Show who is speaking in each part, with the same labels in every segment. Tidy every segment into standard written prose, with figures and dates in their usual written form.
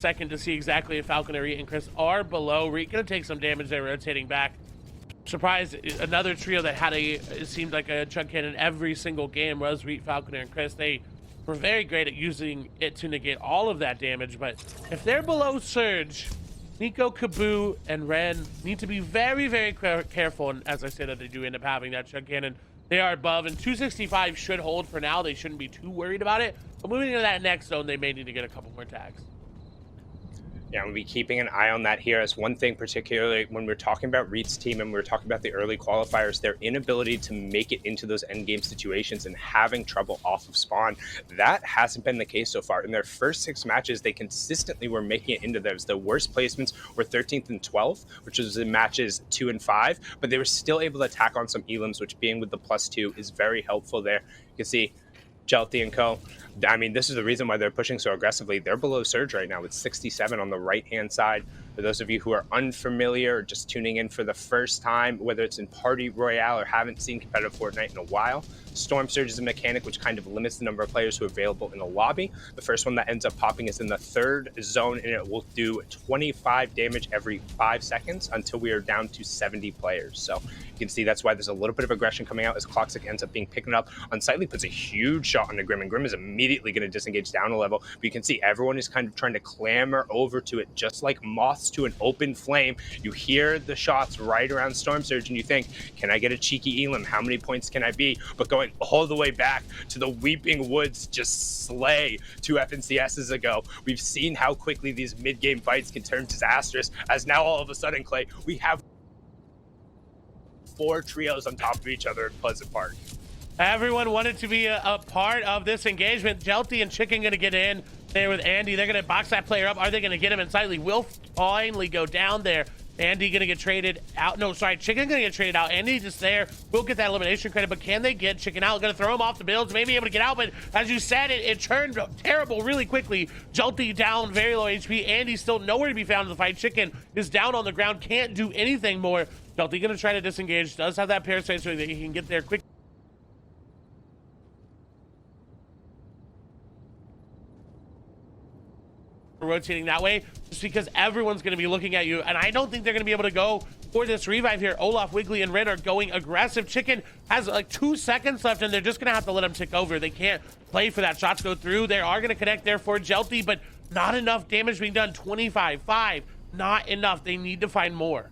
Speaker 1: second to see exactly if Falconer, Reet, and Chris are below. Reet gonna take some damage there, rotating back. Surprised, another trio that had it seemed like a chug cannon every single game was Reet, Falconer, and Chris. They were very great at using it to negate all of that damage, but if they're below Surge, Nico, Kaboo, and Ren need to be very, very careful, and as I said, that they do end up having that chug cannon. They are above, and 265 should hold for now. They shouldn't be too worried about it, but moving into that next zone, they may need to get a couple more tags.
Speaker 2: Yeah, we'll be keeping an eye on that here as one thing, particularly when we're talking about Reed's team and we're talking about the early qualifiers, their inability to make it into those end game situations and having trouble off of spawn. That hasn't been the case so far. In their first 6 matches, they consistently were making it into those. The worst placements were 13th and 12th, which was in matches 2 and 5, but they were still able to attack on some elims, which being with the +2 is very helpful there. You can see Jelty and co. I mean, this is the reason why they're pushing so aggressively. They're below Surge right now with 67 on the right-hand side. For those of you who are unfamiliar or just tuning in for the first time, whether it's in Party Royale or haven't seen competitive Fortnite in a while, Storm Surge is a mechanic which kind of limits the number of players who are available in a lobby. The first one that ends up popping is in the 3rd zone, and it will do 25 damage every 5 seconds until we are down to 70 players. So you can see that's why there's a little bit of aggression coming out as Cloxic ends up being picked up. Unsightly puts a huge shot on the Grim, and Grim is immediately going to disengage down a level. But you can see everyone is kind of trying to clamber over to it, just like moths to an open flame. You hear the shots right around Storm Surge, and you think, can I get a cheeky elim? How many points can I be? But going all the way back to the Weeping Woods just slay 2 FNCSs ago. We've seen how quickly these mid-game fights can turn disastrous, as now all of a sudden, Clay, we have 4 trios on top of each other in Pleasant Park.
Speaker 1: Everyone wanted to be a part of this engagement. Jelty and Chicken going to get in there with Andy. They're going to box that player up. Are they going to get him? And Slightly will finally go down there. Andy going to get traded out. No, sorry, Chicken going to get traded out. Andy just there. Will get that elimination credit, but can they get Chicken out? Going to throw him off the builds, maybe able to get out, but as you said, it turned terrible really quickly. Jelty down, very low HP. Andy still nowhere to be found in the fight. Chicken is down on the ground, can't do anything more. Jelty going to try to disengage. Does have that parasite so that he can get there quick. Rotating that way just because everyone's going to be looking at you, and I don't think they're going to be able to go for this revive here. Olaf, Wiggly, and Ren are going aggressive. Chicken has like 2 seconds left, and they're just going to have to let him tick over. They can't play for that. Shots go through. They are going to connect there for Jelty, but not enough damage being done. 25-5, not enough. They need to find more.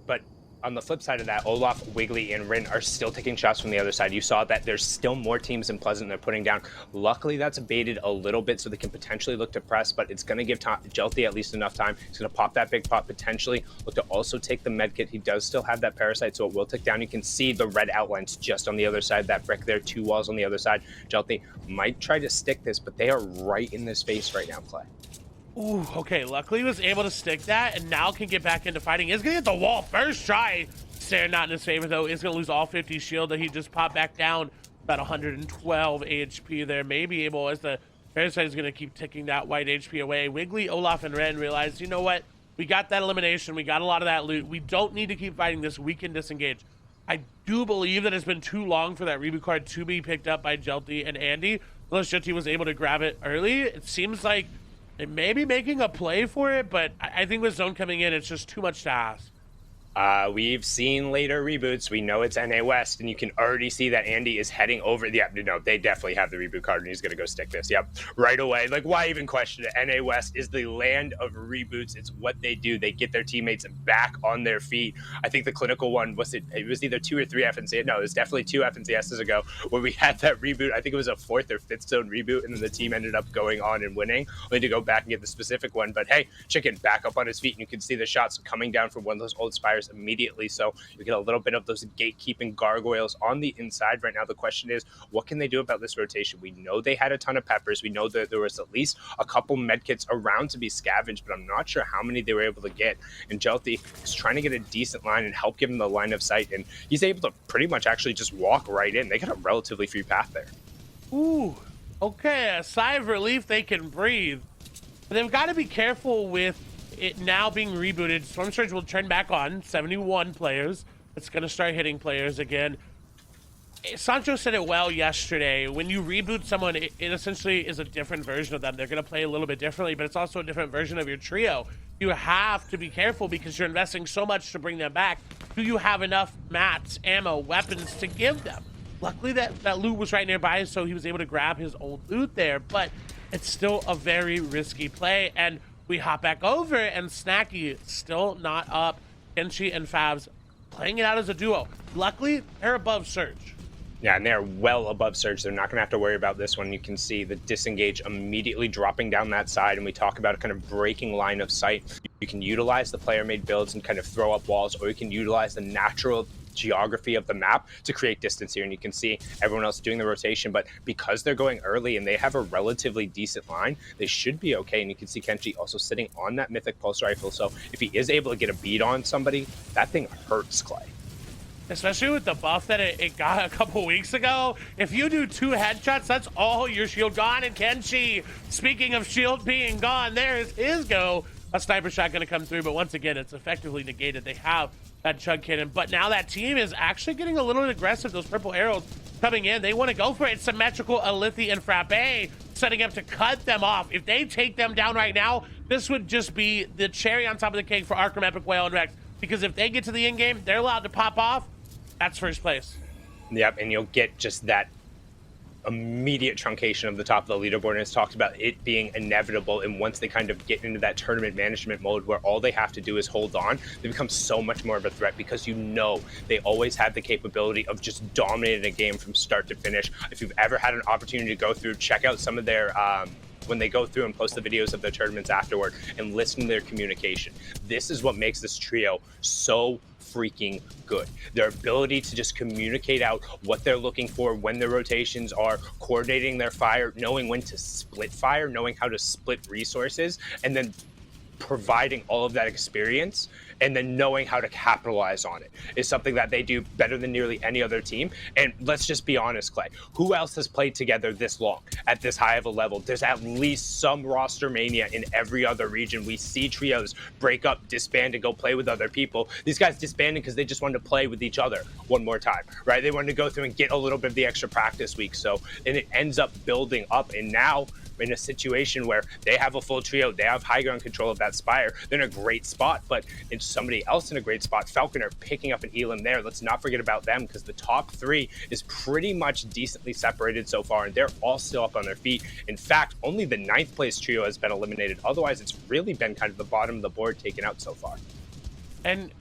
Speaker 2: But on the flip side of that, Olaf, Wiggly, and Rin are still taking shots from the other side. You saw that there's still more teams in Pleasant they're putting down. Luckily, that's abated a little bit so they can potentially look to press, but it's going to give Jelty at least enough time. He's going to pop that big pot, potentially look to also take the medkit. He does still have that parasite, so it will tick down. You can see the red outlines just on the other side, that brick there, 2 walls on the other side. Jelty might try to stick this, but they are right in this space right now, Clay.
Speaker 1: Ooh, okay, luckily he was able to stick that and now can get back into fighting. Is gonna hit the wall first try. Sarah not in his favor though. Is gonna lose all 50 shield that he just popped back down. About 112 HP there. Maybe able, as the parasite is gonna keep ticking that white HP away. Wiggly, Olaf, and Ren realize, you know what? We got that elimination. We got a lot of that loot. We don't need to keep fighting this. We can disengage. I do believe that it's been too long for that reboot card to be picked up by Jelty and Andy. Unless Jelty was able to grab it early. It seems like it may be making a play for it, but I think with zone coming in, it's just too much to ask.
Speaker 2: We've seen later reboots. We know it's NA West, and you can already see that Andy is heading over. Yeah, no, they definitely have the reboot card, and he's going to go stick this. Yep, right away. Like, why even question it? NA West is the land of reboots. It's what they do. They get their teammates back on their feet. I think the clinical one, it was either 2 or 3 FNCS. No, it was definitely 2 FNCSs ago where we had that reboot. I think it was a 4th or 5th zone reboot, and then the team ended up going on and winning. We need to go back and get the specific one. But hey, Chicken back up on his feet, and you can see the shots coming down from one of those old spires immediately, so you get a little bit of those gatekeeping gargoyles on the inside. Right now the question is, what can they do about this rotation? We know they had a ton of peppers. We know that there was at least a couple medkits around to be scavenged, but I'm not sure how many they were able to get. And Jelty is trying to get a decent line and help give him the line of sight, and he's able to pretty much actually just walk right in. They got a relatively free path there.
Speaker 1: Ooh, okay, a sigh of relief. They can breathe. But they've got to be careful with it now being rebooted. Storm Surge will turn back on 71 players. It's going to start hitting players again. Sancho said it well yesterday. When you reboot someone, it essentially is a different version of them. They're going to play a little bit differently, but it's also a different version of your trio. You have to be careful because you're investing so much to bring them back. Do you have enough mats, ammo, weapons to give them? Luckily, that loot was right nearby, so he was able to grab his old loot there, but it's still a very risky play. And we hop back over, and Snacky still not up. Kenshi and Favs playing it out as a duo. Luckily, they're above Surge.
Speaker 2: Yeah, and they're well above Surge. They're not going to have to worry about this one. You can see the disengage immediately dropping down that side, and we talk about a kind of breaking line of sight. You can utilize the player-made builds and kind of throw up walls, or you can utilize the natural geography of the map to create distance here, and you can see everyone else doing the rotation. But because they're going early and they have a relatively decent line, they should be okay. And you can see Kenshi also sitting on that mythic pulse rifle, so if he is able to get a beat on somebody, that thing hurts, Clay.
Speaker 1: Especially with the buff that it got a couple weeks ago. If you do 2 headshots, that's all your shield gone. And Kenshi, speaking of shield being gone, there's his go. A sniper shot going to come through, but once again, it's effectively negated. They have that chug cannon, but now that team is actually getting a little bit aggressive. Those purple arrows coming in, they want to go for it. Symmetrical, Alithi, and Frappe setting up to cut them off. If they take them down right now, this would just be the cherry on top of the cake for Arkham, Epic, Whale, and Rex, because if they get to the end game, they're allowed to pop off. That's first place.
Speaker 2: Yep, and you'll get just that immediate truncation of the top of the leaderboard, and it's talked about it being inevitable. And once they kind of get into that tournament management mode where all they have to do is hold on, they become so much more of a threat, because you know they always have the capability of just dominating a game from start to finish. If you've ever had an opportunity to go through, check out some of their when they go through and post the videos of their tournaments afterward and listen to their communication. This is what makes this trio so freaking good. Their ability to just communicate out what they're looking for, when their rotations are, coordinating their fire, knowing when to split fire, knowing how to split resources, and then providing all of that experience, and then knowing how to capitalize on it is something that they do better than nearly any other team. And let's just be honest, Clay, who else has played together this long at this high of a level? There's at least some roster mania in every other region. We see trios break up, disband, and go play with other people. These guys disbanded because they just wanted to play with each other one more time, right? They wanted to go through and get a little bit of the extra practice week. So, and it ends up building up, and now in a situation where they have a full trio, they have high ground control of that Spire, they're in a great spot. But it's somebody else in a great spot. Falconer picking up an Elam there. Let's not forget about them, because the top 3 is pretty much decently separated so far, and they're all still up on their feet. In fact, only the 9th place trio has been eliminated. Otherwise, it's really been kind of the bottom of the board taken out so far.
Speaker 1: And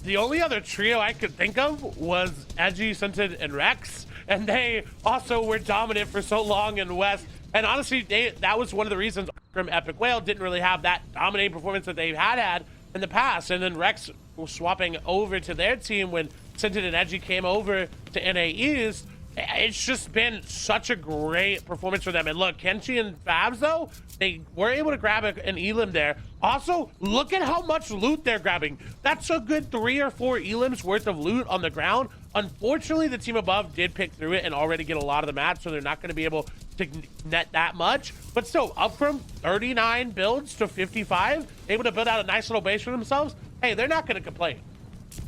Speaker 1: the only other trio I could think of was Edgy, Scented, and Rex, and they also were dominant for so long in West. And honestly, that was one of the reasons from Epic Whale didn't really have that dominating performance that they've had in the past. And then Rex was swapping over to their team when Scented and Edgy came over to NA East. It's just been such a great performance for them. And look, Kenshi and Fabs, though, they were able to grab an Elam there. Also, look at how much loot they're grabbing. That's a good 3 or 4 Elams worth of loot on the ground. Unfortunately, the team above did pick through it and already get a lot of the mats, so they're not going to be able to net that much. But still, up from 39 builds to 55, able to build out a nice little base for themselves. Hey, they're not going to complain.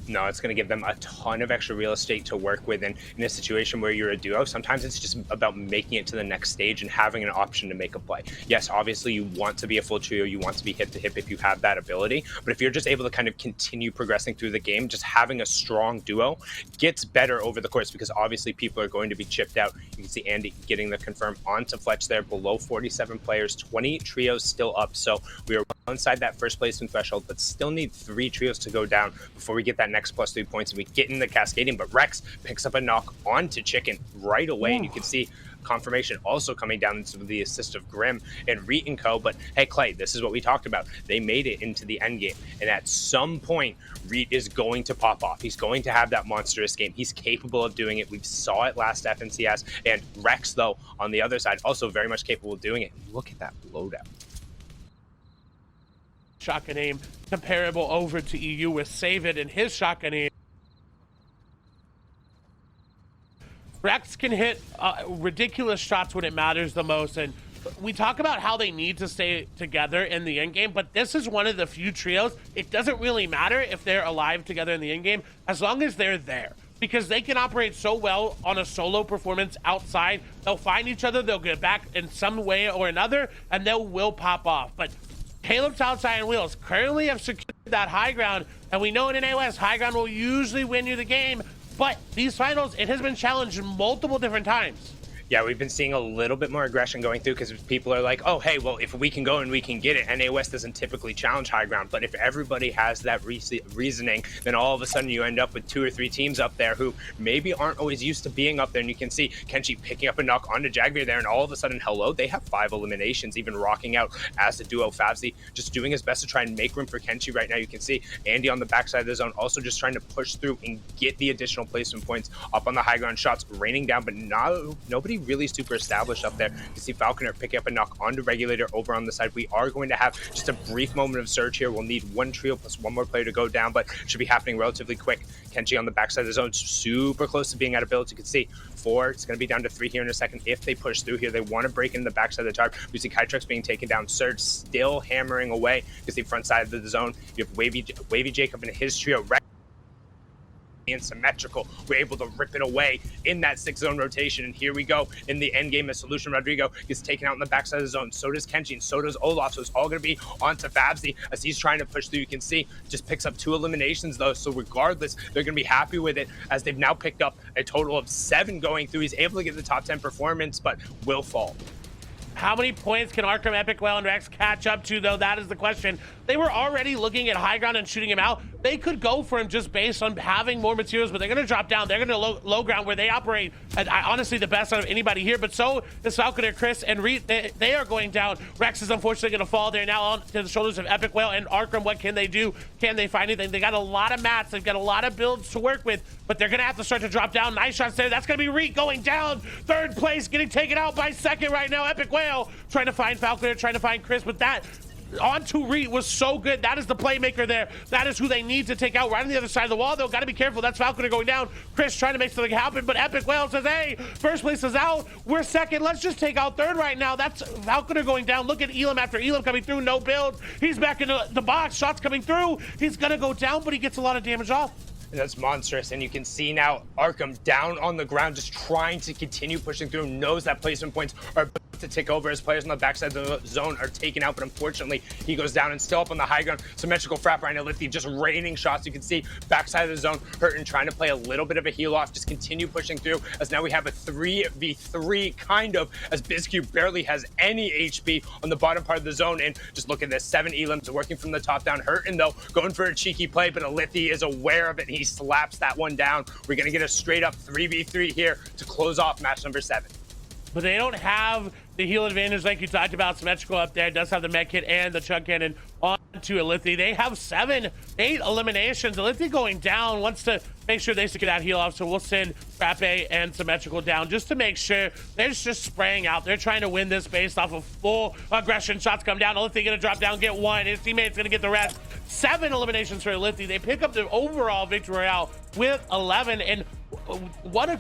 Speaker 2: No, it's going to give them a ton of extra real estate to work with. And in a situation where you're a duo, sometimes it's just about making it to the next stage and having an option to make a play. Yes, obviously you want to be a full trio, you want to be hip to hip if you have that ability. But if you're just able to kind of continue progressing through the game, just having a strong duo gets better over the course, because obviously people are going to be chipped out. You can see Andy getting the confirm onto Fletch there, below 47 players, 20 trios still up. So we are inside that first placement threshold, but still need 3 trios to go down before we get that next +3 points and we get in the cascading. But Rex picks up a knock onto Chicken right away. Ooh. And you can see confirmation also coming down into the assist of Grim and Reet and Co. But hey, Clay, this is what we talked about. They made it into the end game, and at some point Reet is going to pop off. He's going to have that monstrous game. He's capable of doing it. We saw it last FNCS. And Rex, though, on the other side, also very much capable of doing it. Look at that loadout.
Speaker 1: Shotgun aim comparable over to EU with Save It and his shotgun aim. Rex can hit ridiculous shots when it matters the most, and we talk about how they need to stay together in the end game, but this is one of the few trios. It doesn't really matter if they're alive together in the end game, as long as they're there. because they can operate so well on a solo performance outside. They'll find each other, they'll get back in some way or another, and they will pop off. But Caleb's outside and Wheels currently have secured that high ground, and we know in NAOS, high ground will usually win you the game, but these finals, it has been challenged multiple different times.
Speaker 2: Yeah, we've been seeing a little bit more aggression going through because people are like, oh, hey, well, if we can go and we can get it, NAOS doesn't typically challenge high ground. But if everybody has that reasoning, then all of a sudden you end up with 2 or 3 teams up there who maybe aren't always used to being up there. And you can see Kenshi picking up a knock onto Jagbeer there, and all of a sudden, hello, they have 5 eliminations, even rocking out as the duo. Favzi just doing his best to try and make room for Kenshi right now. You can see Andy on the backside of the zone also just trying to push through and get the additional placement points up on the high ground, shots raining down, but nobody really super established up there. You see Falconer picking up a knock onto Regulator over on the side. We are going to have just a brief moment of surge here. We'll need 1 trio plus 1 more player to go down, but should be happening relatively quick. Kenshi on the backside of the zone, super close to being out of builds. You can see 4. It's going to be down to 3 here in a second. If they push through here, they want to break into the backside of the tarp. We see Kytrex being taken down. Surge still hammering away. You see front side of the zone. You have Wavy Jacob and his trio. And Symmetrical, we're able to rip it away in that 6-zone rotation, and here we go in the end game as Solution Rodrigo gets taken out in the backside of the zone. So does Kenshi, and so does Olaf. So it's all going to be onto Fabsy as he's trying to push through. You can see just picks up 2 eliminations though, so regardless, they're going to be happy with it as they've now picked up a total of 7 going through. He's able to get the top 10 performance, but will fall.
Speaker 1: How many points can Arkham, Epic Whale, and Rex catch up to, though? That is the question. They were already looking at high ground and shooting him out. They could go for him just based on having more materials, but they're going to drop down. They're going to low ground where they operate, honestly, the best out of anybody here. But so is Falconer, Chris, and Reed. They are going down. Rex is unfortunately going to fall there now onto the shoulders of Epic Whale and Arkham. What can they do? Can they find anything? They got a lot of mats. They've got a lot of builds to work with, but they're going to have to start to drop down. Nice shots there. That's going to be Reed going down. 3rd place, getting taken out by 2nd right now. Epic Whale trying to find Falconer, trying to find Chris, but that onto Reed was so good. That is the playmaker there. That is who they need to take out right on the other side of the wall, though. Got to be careful. That's Falconer going down. Chris trying to make something happen, but Epic Whale says, hey, 1st place is out. We're 2nd. Let's just take out 3rd right now. That's Falconer going down. Look at Elam after Elam coming through. No build. He's back into the box. Shots coming through. He's going to go down, but he gets a lot of damage off.
Speaker 2: That's monstrous, and you can see now Arkham down on the ground, just trying to continue pushing through, knows that placement points are about to tick over as players on the backside of the zone are taken out, but unfortunately he goes down and still up on the high ground. Symmetrical Frap right now, Lithy just raining shots. You can see backside of the zone, Hurton trying to play a little bit of a heal off, just continue pushing through, as now we have a 3v3 kind of, as BizQ barely has any HP on the bottom part of the zone, and just look at this, 7 Elims working from the top down. Hurton though, going for a cheeky play, but Lithy is aware of it, and he slaps that one down. We're going to get a straight up 3v3 here to close off match number 7.
Speaker 1: But they don't have the heal advantage like you talked about. Symmetrical up there does have the med kit and the chug cannon onto Alithy. They have 8 eliminations. Alithy going down wants to make sure they secure that heal off, so we'll send Frappe and Symmetrical down just to make sure they're just spraying out. They're trying to win this based off of full aggression. Shots come down. Alithy gonna drop down, get 1. His teammate's gonna get the rest. 7 eliminations for Alithy. They pick up the overall victory royale with 11, and what a